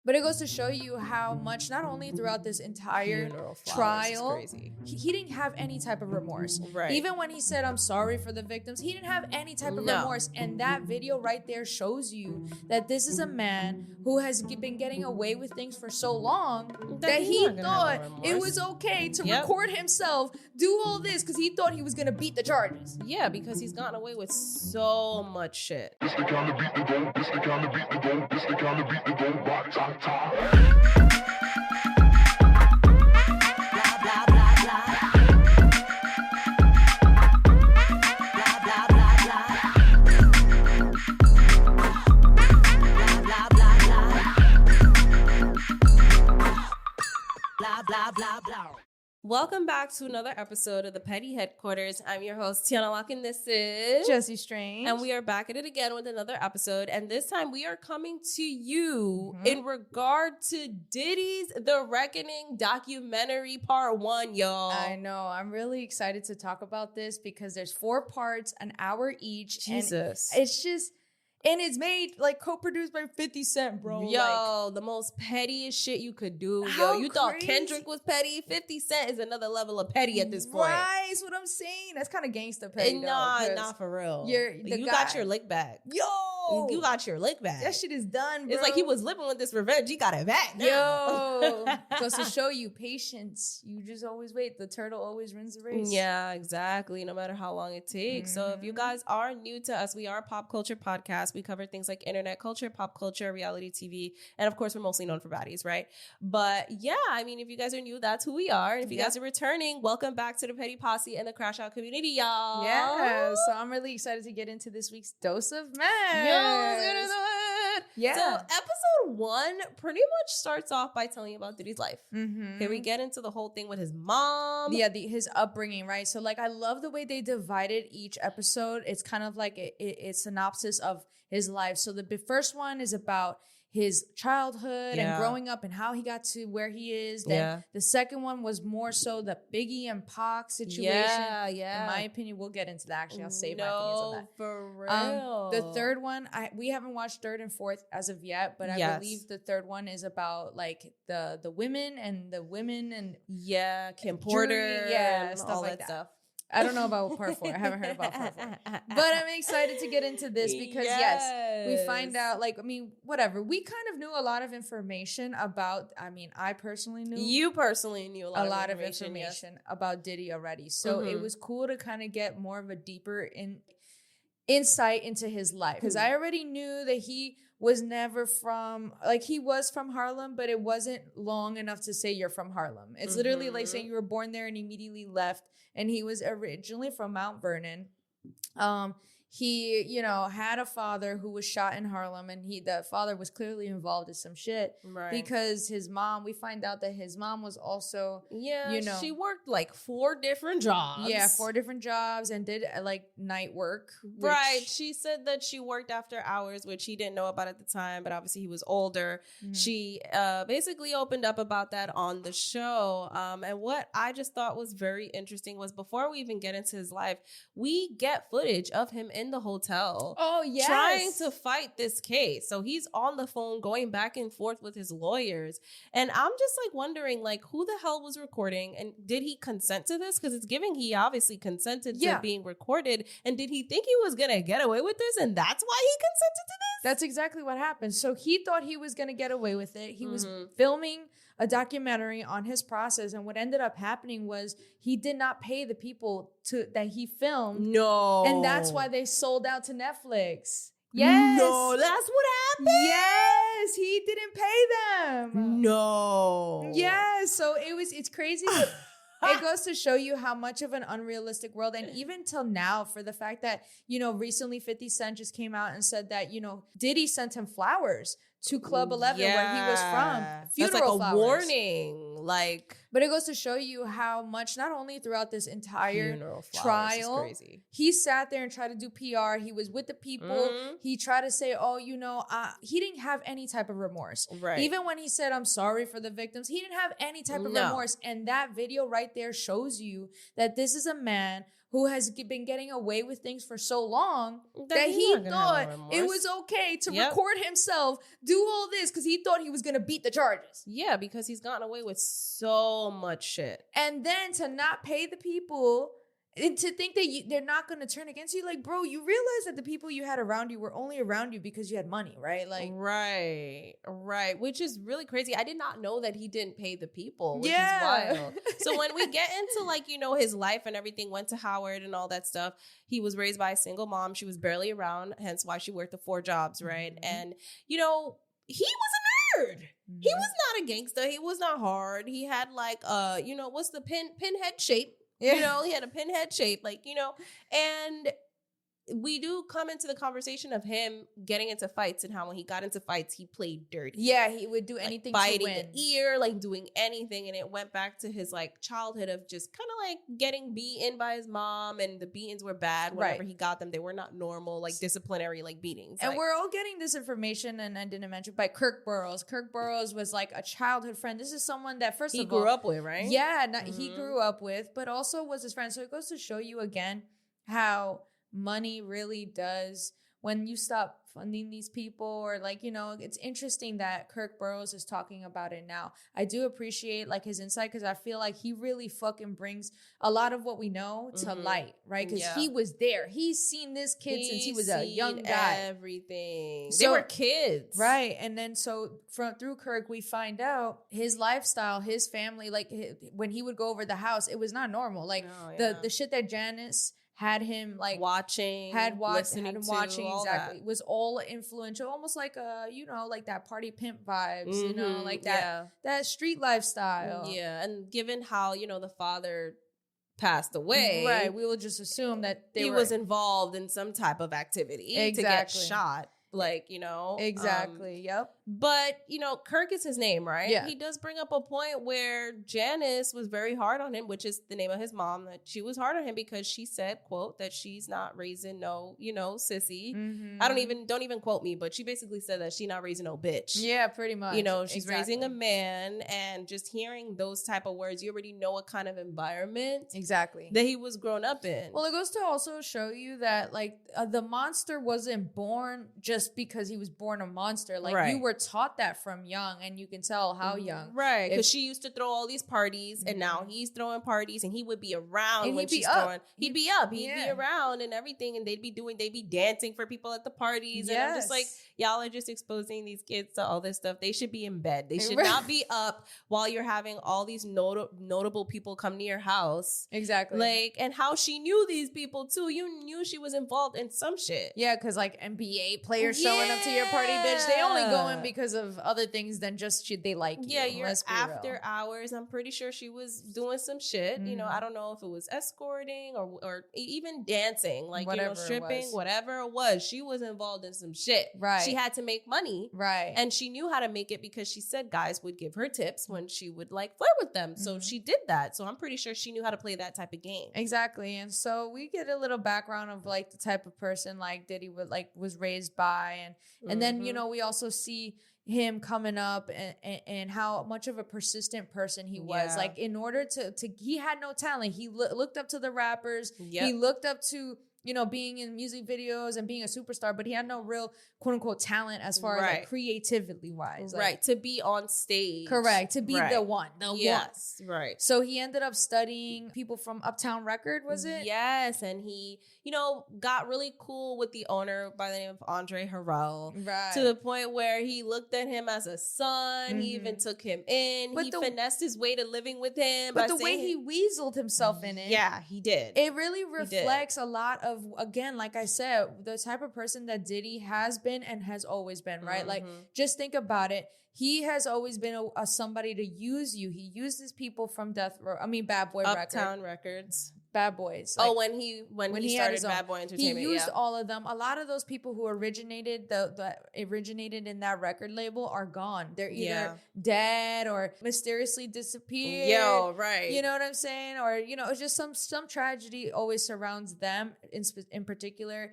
But it goes to show you how much, not only throughout this entire trial, he didn't have any type of remorse. Right. Even when he said, I'm sorry for the victims, he didn't have any type of remorse. And that video right there shows you that this is a man who has been getting away with things for so long that he thought it was okay to record himself, do all this, because he thought he was going to beat the charges. Yeah, because he's gotten away with so much shit. This the kind of beat the go, this the kind of beat the go, this the kind of beat the go, rock, ta, ta. Welcome back to another episode of the Petty Headquarters. I'm your host, Tiana Locke, and this is Jessie Strange. And we are back at it again with another episode. And this time we are coming to you in regard to Diddy's The Reckoning documentary part 1, y'all. I know. I'm really excited to talk about this because there's 4 parts, an hour each. Jesus. And it's just... And it's made, like, co-produced by 50 Cent, bro. Yo, like, the most pettiest shit you could do. How Yo, you thought crazy. Kendrick was petty? 50 Cent is another level of petty at this point. Right, that's what I'm saying. That's kind of gangsta petty, Nah, not for real. You got your lick back. Yo! You got your lick back. That shit is done, bro. It's like he was living with this revenge. He got it back now. Yo! Goes to show you patience. You just always wait. The turtle always wins the race. Yeah, exactly. No matter how long it takes. So if you guys are new to us, we are a pop culture podcast. We cover things like internet culture, pop culture, reality TV, and of course we're mostly known for baddies, right? But yeah, I mean, if you guys are new, that's who we are. And if you guys are returning, welcome back to the Petty Posse and the Crash Out community, y'all. Yeah, so I'm really excited to get into this week's dose of mess. Let's get into it. Yeah. So episode 1 pretty much starts off by telling you about Diddy's life. Here we get into the whole thing with his mom. Yeah, his upbringing, right? So like, I love the way they divided each episode. It's kind of like a synopsis of his life. So the first one is about his childhood and growing up and how he got to where he is. Then the second one was more so the Biggie and Pac situation. Yeah. In my opinion, we'll get into that. Actually, I'll save my opinions on that. For real. The third one, we haven't watched third and fourth as of yet, but I believe the third one is about like the women and Kim Porter, jury, stuff all like that stuff. I don't know about part 4. I haven't heard about part 4. But I'm excited to get into this because, yes, we find out, like, I mean, whatever. We kind of knew a lot of information about, I mean, I personally knew. You personally knew a lot of information about Diddy already. So it was cool to kind of get more of a deeper insight into his life. Because I already knew that he was never from, like, he was from Harlem, but it wasn't long enough to say you're from Harlem. It's literally like saying you were born there and immediately left. And he was originally from Mount Vernon. He, you know, had a father who was shot in Harlem, and the father was clearly involved in some shit. Right. Because his mom, we find out that his mom was also, you know, she worked like 4 different jobs. Yeah, 4 different jobs and did like night work. Right. She said that she worked after hours, which he didn't know about at the time, but obviously he was older. She basically opened up about that on the show. And what I just thought was very interesting was before we even get into his life, we get footage of him in the hotel. Oh, yes. Trying to fight this case. So he's on the phone going back and forth with his lawyers. And I'm just like wondering, like, who the hell was recording? And did he consent to this? Because it's giving he obviously consented to being recorded. And did he think he was going to get away with this? And that's why he consented to this? That's exactly what happened. So he thought he was going to get away with it. He was filming a documentary on his process, and what ended up happening was he did not pay the people that he filmed. No. And that's why they sold out to Netflix. Yes. No, that's what happened? Yes, he didn't pay them. No. Yes, so it's crazy. It goes to show you how much of an unrealistic world, and even till now, for the fact that, you know, recently 50 Cent just came out and said that, you know, Diddy sent him flowers to Club 11 where he was from. Funeral That's like a warning. Like, But it goes to show you how much, not only throughout this entire trial, he sat there and tried to do PR. He was with the people. He tried to say, oh, he didn't have any type of remorse. Right. Even when he said, I'm sorry for the victims, he didn't have any type of remorse. And that video right there shows you that this is a man who has been getting away with things for so long that he thought it was okay to record himself do all this because he thought he was going to beat the charges. Yeah, because he's gotten away with so much shit. And then to not pay the people and to think that they're not going to turn against you. Like, bro, you realize that the people you had around you were only around you because you had money, right? Like, right. Which is really crazy. I did not know that he didn't pay the people, which is wild. So when we get into like, his life and everything, went to Howard and all that stuff, he was raised by a single mom. She was barely around, hence why she worked the 4 jobs, right? And, he was a nerd. He was not a gangster. He was not hard. He had like, what's the pinhead shape? Yeah. He had a pinhead shape, and we do come into the conversation of him getting into fights and how when he got into fights, he played dirty. Yeah, he would do anything to win. Biting the ear, doing anything. And it went back to his childhood of just kind of getting beaten by his mom, and the beatings were bad whenever he got them. They were not normal, disciplinary beatings. And we're all getting this information, and I didn't mention, by Kirk Burroughs. Kirk Burroughs was a childhood friend. This is someone that he grew up with, right? Yeah, he grew up with, but also was his friend. So it goes to show you again how money really does, when you stop funding these people, or it's interesting that Kirk Burroughs is talking about it now. I do appreciate his insight, because I feel like he really fucking brings a lot of what we know to light, right? Because he was there. He's seen this kid since he was a young guy. Everything. They were kids. Right. And then through Kirk, we find out his lifestyle, his family, when he would go over the house, it was not normal. The shit that Janice had him watching, listening had him watching, all exactly. That. Was all influential, almost like that party pimp vibes, that street lifestyle. Yeah, and given how the father passed away, right? We will just assume that he was involved in some type of activity to get shot. Exactly. Yep. But, Kirk is his name, right? Yeah. He does bring up a point where Janice was very hard on him, which is the name of his mom, that she was hard on him because she said, quote, that she's not raising no, sissy. Mm-hmm. Don't even quote me, but she basically said that she's not raising no bitch. Yeah, pretty much. She's raising a man, and just hearing those type of words, you already know what kind of environment exactly that he was grown up in. Well, it goes to also show you that the monster wasn't born just because he was born a monster. You were taught that from young, and you can tell how young. Right, because she used to throw all these parties, and now he's throwing parties, and he would be around when she's throwing. He'd be around and everything, and they'd be dancing for people at the parties. And I'm just y'all are just exposing these kids to all this stuff. They should be in bed. They should not be up while you're having all these notable people come to your house. Exactly. And how she knew these people too. You knew she was involved in some shit. Yeah, because NBA players showing up to your party, bitch. They only go in because of other things than just they like you. Yeah, you're after hours. I'm pretty sure she was doing some shit. Mm-hmm. I don't know if it was escorting or even dancing, stripping, whatever it was. She was involved in some shit. Right. She had to make money. Right. And she knew how to make it because she said guys would give her tips when she would flirt with them. So Mm-hmm. she did that. So I'm pretty sure she knew how to play that type of game. Exactly. And so we get a little background of the type of person Diddy would was raised by, and then we also see him coming up and how much of a persistent person he was. In order to he had no talent. He looked up to the rappers. Yep. He looked up to being in music videos and being a superstar, but he had no real quote unquote talent as far as creativity wise. To be on stage. Correct. To be the one. Yes. Right. So he ended up studying people from Uptown Record, was it? Yes. And he, got really cool with the owner by the name of Andre Harrell. Right. To the point where he looked at him as a son. Mm-hmm. He even took him in. But he finessed his way to living with him. But the way he weaseled himself in it. Yeah, he did. It really reflects a lot of, again, like I said, the type of person that Diddy has been and has always been, right? Mm-hmm. Just think about it. He has always been a somebody to use you. He uses people from Bad Boy Uptown Records. Bad Boys. Like, when he started Bad Boy Entertainment, he used all of them. A lot of those people who originated in that record label are gone. They're either dead or mysteriously disappeared. Yo, right. You know what I'm saying? Or it's just some tragedy always surrounds them in particular.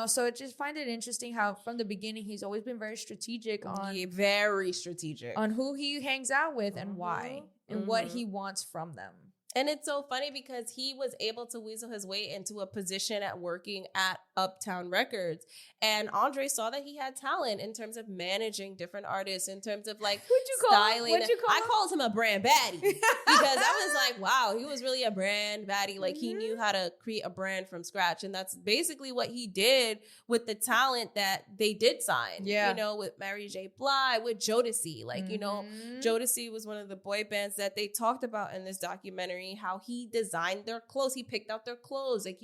So I just find it interesting how from the beginning he's always been very strategic on who he hangs out with and why and what he wants from them. And it's so funny because he was able to weasel his way into a position at working at Uptown Records. And Andre saw that he had talent in terms of managing different artists, in terms of like styling. I called him a brand baddie because I was like, wow, he was really a brand baddie. Like he knew how to create a brand from scratch. And that's basically what he did with the talent that they did sign. Yeah. With Mary J. Blige, with Jodeci. Like, Jodeci was one of the boy bands that they talked about in this documentary, how he designed their clothes. He picked out their clothes. Like,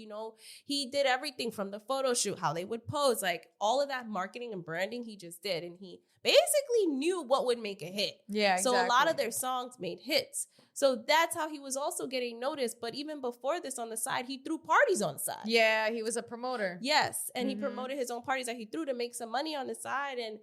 he did everything from the photo shoot, how they would pose, like all of that marketing and branding he just did. And he basically knew what would make a hit. Yeah, exactly. So a lot of their songs made hits. So that's how he was also getting noticed. But even before this, on the side, he threw parties on the side. Yeah, he was a promoter. Yes. And he promoted his own parties that he threw to make some money on the side. And,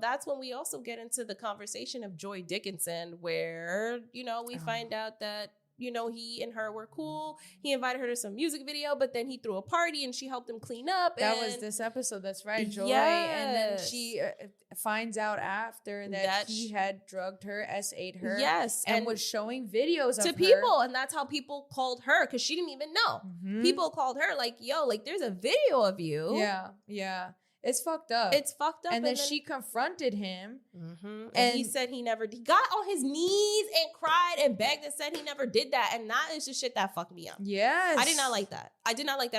that's when we also get into the conversation of Joy Dickinson, where, we find out that, he and her were cool. He invited her to some music video, but then he threw a party and she helped him clean up. That was this episode. That's right, Joy. Yes. And then she finds out after that he had drugged her, SA'd her. Yes. And was showing videos of her. To people. And that's how people called her, because she didn't even know. People called her like, yo, like there's a video of you. Yeah. Yeah. It's fucked up. And then she confronted him. And he said he got on his knees and cried and begged and said he never did that. And that is just shit that fucked me up. Yes. I did not like that.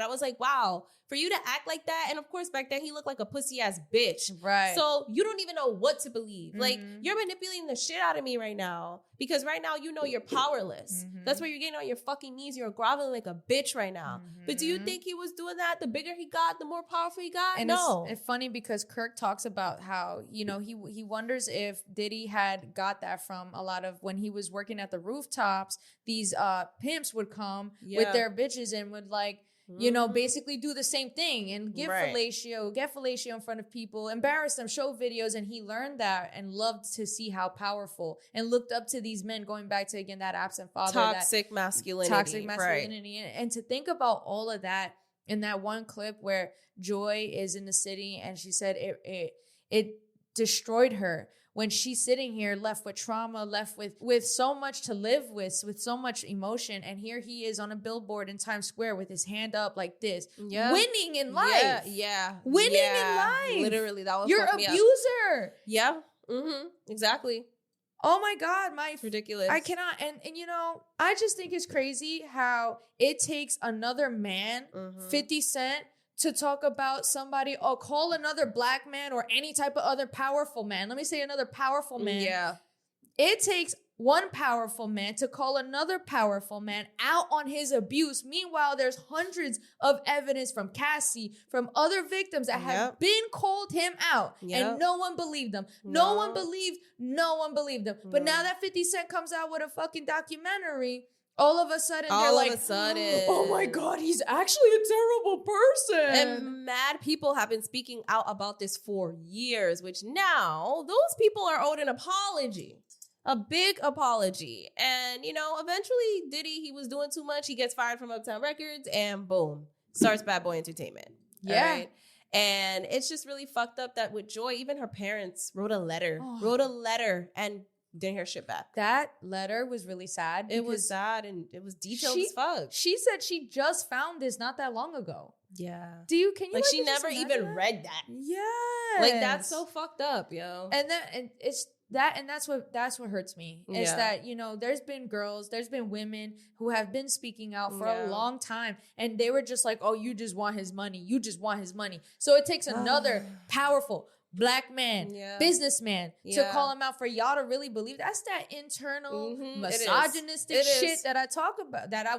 I was like, wow, for you to act like that. And of course, back then he looked like a pussy ass bitch. Right. So you don't even know what to believe. Like, you're manipulating the shit out of me right now, because right now, you're powerless. That's why you're getting on your fucking knees. You're groveling like a bitch right now. But do you think he was doing that? The bigger he got, the more powerful he got? And no. It's funny because Kirk talks about how, he wonders if Diddy had got that from a lot of when he was working at the rooftops, these pimps would come with their bitches and would like, basically do the same thing and get fellatio in front of people, embarrass them, show videos. And he learned that and loved to see how powerful and looked up to these men, going back to, again, that absent father. Toxic masculinity. Right. And to think about all of that in that one clip where Joy is in the city and she said it destroyed her. When she's sitting here left with trauma, left with so much to live with so much emotion. And here he is on a billboard in Times Square with his hand up like this, winning in life. Yeah. Winning in life. Literally, that was your abuser. Yeah. Exactly. Oh my God, it's ridiculous. I cannot. And I just think it's crazy how it takes another man, 50 Cent, to talk about somebody or call another black man or any type of other powerful man. Let me say another powerful man. Yeah. It takes one powerful man to call another powerful man out on his abuse. Meanwhile, there's hundreds of evidence from Cassie, from other victims that have been called him out and no one believed them. No one believed them. But now that 50 Cent comes out with a fucking documentary, all of a sudden, oh my God, he's actually a terrible person. And mad people have been speaking out about this for years, which now those people are owed an apology. A big apology. And, eventually Diddy, he was doing too much. He gets fired from Uptown Records and boom, starts Bad Boy Entertainment. Yeah. Right? And it's just really fucked up that with Joy, even her parents wrote a letter and didn't hear shit back. That letter was really sad. It was sad and it was detailed as fuck. She said she just found this not that long ago. Yeah. Can you like she never even read that? Yeah. Like that's so fucked up, yo. And that's what hurts me. Is that, there's been women who have been speaking out for a long time and they were just like, oh, you just want his money. You just want his money. So it takes another powerful black man, businessman to call him out for y'all to really believe. That's that internal misogynistic shit that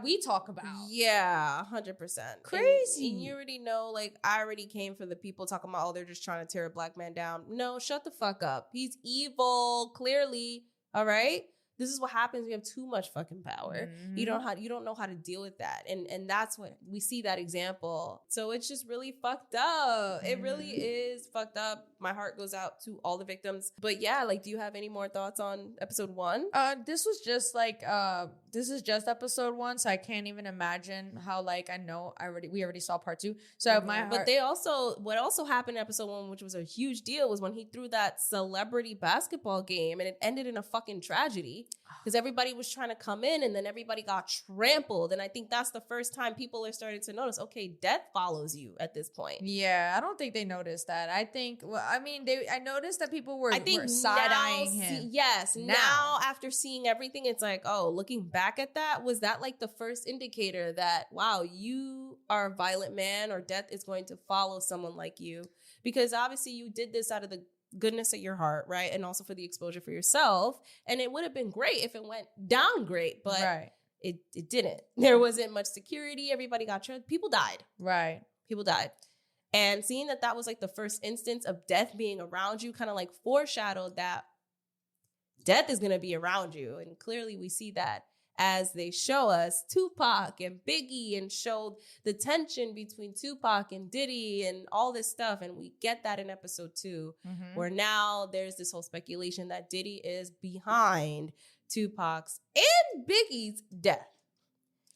we talk about. Yeah, 100%. Crazy. And you already know, like, I already came for the people talking about, oh, they're just trying to tear a black man down. No, shut the fuck up. He's evil, clearly. All right? this is what happens when you have too much fucking power. Mm-hmm. You don't know how to deal with that. And that's what we see that example. So it's just really fucked up. It really is fucked up. My heart goes out to all the victims. But yeah, like, do you have any more thoughts on episode 1? This was just like this is just episode 1, so I can't even imagine how, like, I know we already saw part 2. So my heart, but what also happened in episode 1, which was a huge deal, was when he threw that celebrity basketball game and it ended in a fucking tragedy because everybody was trying to come in and then everybody got trampled. And I think that's the first time people are starting to notice, okay, death follows you at this point. Yeah, I don't think they noticed that. I think, well, I mean, I noticed that people were side-eyeing him. Yes. Now, after seeing everything, it's like, oh, looking back at that, was that like the first indicator that, wow, you are a violent man or death is going to follow someone like you? Because obviously you did this out of the goodness of your heart, right? And also for the exposure for yourself. And it would have been great if it went down great, but it didn't. There wasn't much security. Everybody got tried. People died. Right. People died. And seeing that was like the first instance of death being around you kind of like foreshadowed that death is going to be around you. And clearly we see that as they show us Tupac and Biggie and showed the tension between Tupac and Diddy and all this stuff. And we get that in episode 2, where now there's this whole speculation that Diddy is behind Tupac's and Biggie's death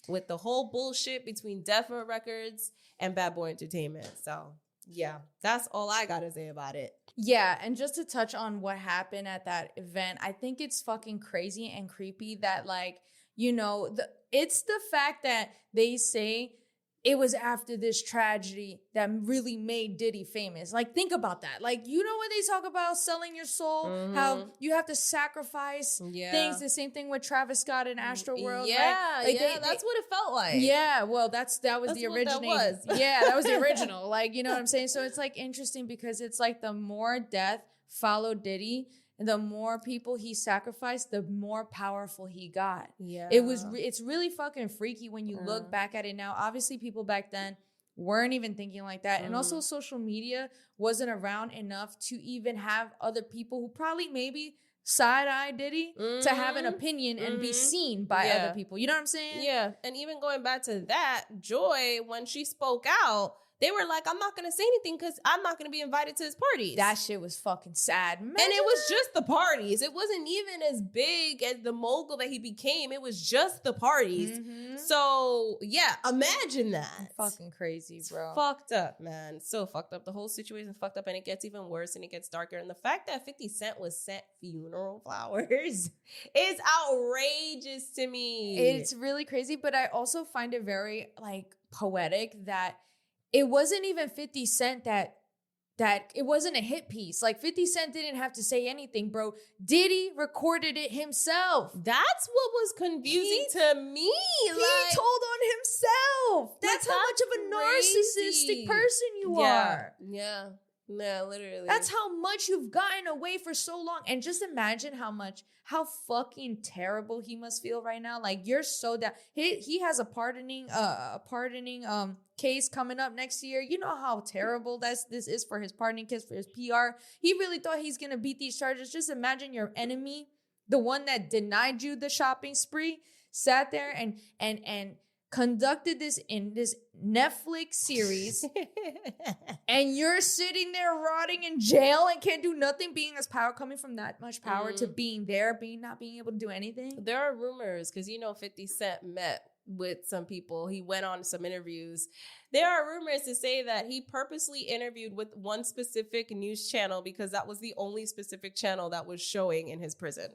with the whole bullshit between Death Row Records and Bad Boy Entertainment. So yeah, that's all I got to say about it. Yeah, and just to touch on what happened at that event, I think it's fucking crazy and creepy that, like, you know, it's the fact that they say it was after this tragedy that really made Diddy famous. Like, think about that. Like, you know when they talk about selling your soul, how you have to sacrifice things. The same thing with Travis Scott and Astroworld. Yeah, right? Like that's what it felt like. Yeah, well, that was the original. Yeah, that was the original. Like, you know what I'm saying? So it's like interesting because it's like the more death followed Diddy, and the more people he sacrificed, the more powerful he got. Yeah. It's really fucking freaky when you look back at it now. Obviously, people back then weren't even thinking like that. And also social media wasn't around enough to even have other people who probably maybe side-eye Diddy to have an opinion and be seen by other people. You know what I'm saying? Yeah. And even going back to that, Joy, when she spoke out, they were like, I'm not going to say anything because I'm not going to be invited to his parties. That shit was fucking sad. And it was just the parties. It wasn't even as big as the mogul that he became. It was just the parties. So, yeah, imagine that. Fucking crazy, bro. It's fucked up, man. So fucked up. The whole situation is fucked up, and it gets even worse and it gets darker. And the fact that 50 Cent was sent funeral flowers is outrageous to me. It's really crazy, but I also find it very, like, poetic that it wasn't even 50 Cent that it wasn't a hit piece. Like, 50 Cent didn't have to say anything, bro. Diddy recorded it himself. That's what was confusing to me. He told on himself. That's how much of a narcissistic person you are. Yeah. Yeah, literally. That's how much you've gotten away for so long. And just imagine how fucking terrible he must feel right now. Like, you're so down. He has a pardoning case coming up next year. You know how terrible this is for his pardoning case, for his PR. He really thought he's gonna beat these charges. Just imagine your enemy, the one that denied you the shopping spree, sat there and conducted this in this Netflix series and you're sitting there rotting in jail and can't do nothing, being as power, coming from that much power to being there, not being able to do anything. There are rumors, because 50 Cent met with some people. He went on some interviews. There are rumors to say that he purposely interviewed with one specific news channel because that was the only specific channel that was showing in his prison.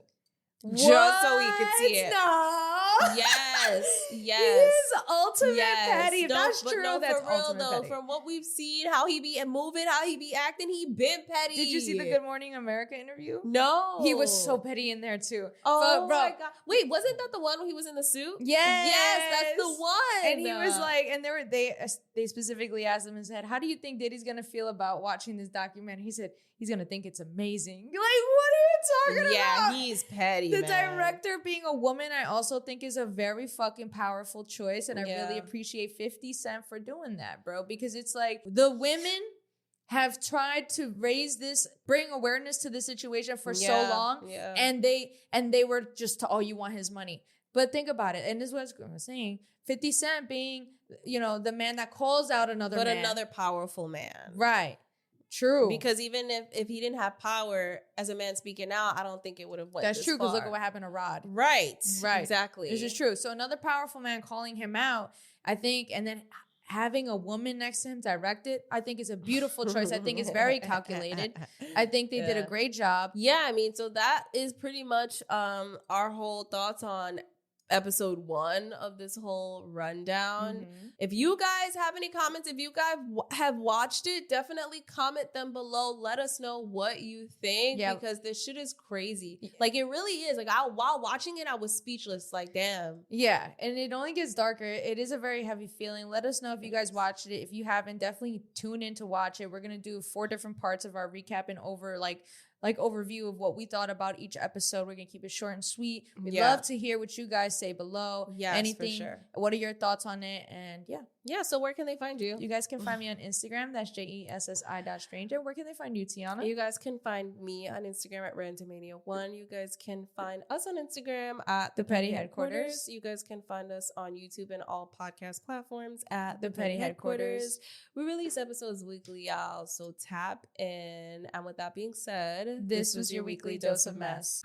Just so he could see it. No. Yes. He is ultimate petty. If that's true, no, that's for real ultimate though. petty. From what we've seen, how he be moving, how he be acting, he been petty. Did you see the Good Morning America interview? No. He was so petty in there too. Oh my God. Wait, wasn't that the one when he was in the suit? Yes, that's the one. And he was like, and they specifically asked him and said, how do you think Diddy's gonna feel about watching this documentary? He said, he's gonna think it's amazing. Like, what are you talking about? Yeah, he's petty. The director being a woman, I also think is a very fucking powerful choice. And I really appreciate 50 Cent for doing that, bro. Because it's like the women have tried to bring awareness to this situation for so long, and they were just, you want his money. But think about it, and this is what I was saying, 50 Cent being, the man that calls out another man. But another powerful man. Right. True. Because even if he didn't have power as a man speaking out, I don't think it would have went That's true, because look far. at what happened to Rod. Right. Exactly. This is true. So another powerful man calling him out, I think, and then having a woman next to him direct it, I think is a beautiful choice. I think it's very calculated. I think they did a great job. Yeah, I mean, so that is pretty much our whole thoughts on episode 1 of this whole rundown. Mm-hmm. If you guys have any comments, if you guys have watched it, definitely comment them below. Let us know what you think, because this shit is crazy. Like, it really is. Like, while watching it, I was speechless. Like, damn. Yeah, and it only gets darker. It is a very heavy feeling. Let us know if you guys watched it. If you haven't, definitely tune in to watch it. We're gonna do 4 different parts of our recap and overview of what we thought about each episode. We're gonna keep it short and sweet. We'd love to hear what you guys say below. Yes, anything. For sure. What are your thoughts on it? And so where can they find you? You guys can find me on Instagram. That's JESSI.stranger. Where can they find you, Tiana? You guys can find me on Instagram at Randomania1. You guys can find us on Instagram at The Petty Headquarters. You guys can find us on YouTube and all podcast platforms at The Petty Headquarters. We release episodes weekly, y'all, so tap in. And with that being said, this was your weekly dose of mess.